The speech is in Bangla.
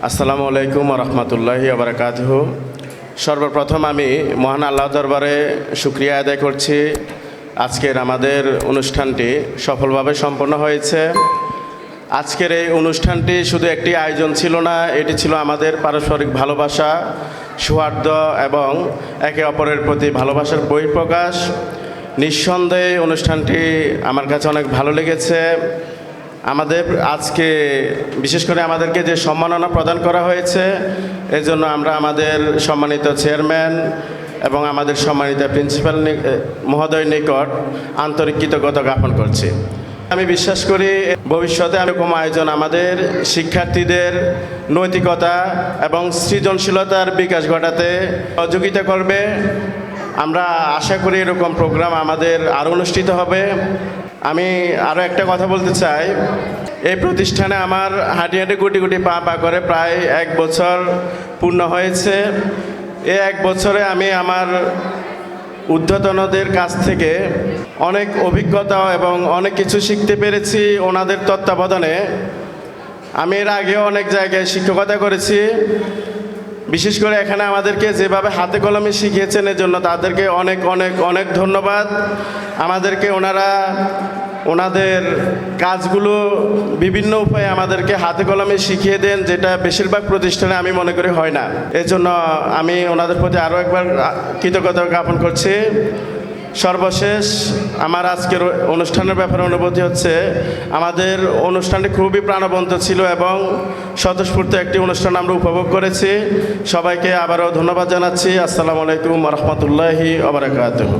আসসালামু আলাইকুম রহমতুল্লাহি আবরাকাতুহু। সর্বপ্রথম আমি মহান আল্লাহ দরবারে শুকরিয়া আদায় করছি। আজকের আমাদের অনুষ্ঠানটি সফলভাবে সম্পন্ন হয়েছে। আজকের এই অনুষ্ঠানটি শুধু একটি আয়োজন ছিল না, এটি ছিল আমাদের পারস্পরিক ভালোবাসা, সৌহার্দ্য এবং একে অপরের প্রতি ভালোবাসার বহিঃপ্রকাশ। নিঃসন্দেহে অনুষ্ঠানটি আমার কাছে অনেক ভালো লেগেছে। আমাদের আজকে বিশেষ করে আমাদেরকে যে সম্মাননা প্রদান করা হয়েছে, এজন্য আমরা আমাদের সম্মানিত চেয়ারম্যান এবং আমাদের সম্মানিত প্রিন্সিপাল মহোদয়ের নিকট আন্তরিক কৃতজ্ঞতা জ্ঞাপন করছি। আমি বিশ্বাস করি ভবিষ্যতে এরকম আয়োজন আমাদের শিক্ষার্থীদের নৈতিকতা এবং সৃজনশীলতার বিকাশ ঘটাতে সহযোগিতা করবে। আমরা আশা করি এরকম প্রোগ্রাম আমাদের আরও অনুষ্ঠিত হবে। আমি আরও একটা কথা বলতে চাই, এই প্রতিষ্ঠানে আমার হাঁটি হাঁটি গুটি গুটি পা পা করে প্রায় 1 বছর পূর্ণ হয়েছে। এই 1 বছরে আমি আমার ঊর্ধ্বতনদের কাছ থেকে অনেক অভিজ্ঞতা এবং অনেক কিছু শিখতে পেরেছি ওনাদের তত্ত্বাবধানে। আমি এর আগেও অনেক জায়গায় শিক্ষকতা করেছি। বিশেষ করে এখানে আমাদেরকে যেভাবে হাতে কলমে শিখিয়েছেন এর জন্য তাদেরকে অনেক অনেক অনেক ধন্যবাদ। আমাদেরকে ওনাদের কাজগুলো বিভিন্ন উপায়ে আমাদেরকে হাতে কলমে শিখিয়ে দেন, যেটা বেশিরভাগ প্রতিষ্ঠানে আমি মনে করি হয় না। এজন্য আমি ওনাদের প্রতি আরও একবার কৃতজ্ঞতা জ্ঞাপন করছি। সর্বশেষ আমার আজকের অনুষ্ঠানের ব্যাপারে অনুভূতি হচ্ছে, আমাদের অনুষ্ঠানটি খুবই প্রাণবন্ত ছিল এবং স্বতঃস্ফূর্ত একটি অনুষ্ঠান আমরা উপভোগ করেছি। সবাইকে আবারও ধন্যবাদ জানাচ্ছি। আসসালামু আলাইকুম রহমতুল্লাহি ওয়া বারাকাতুহু।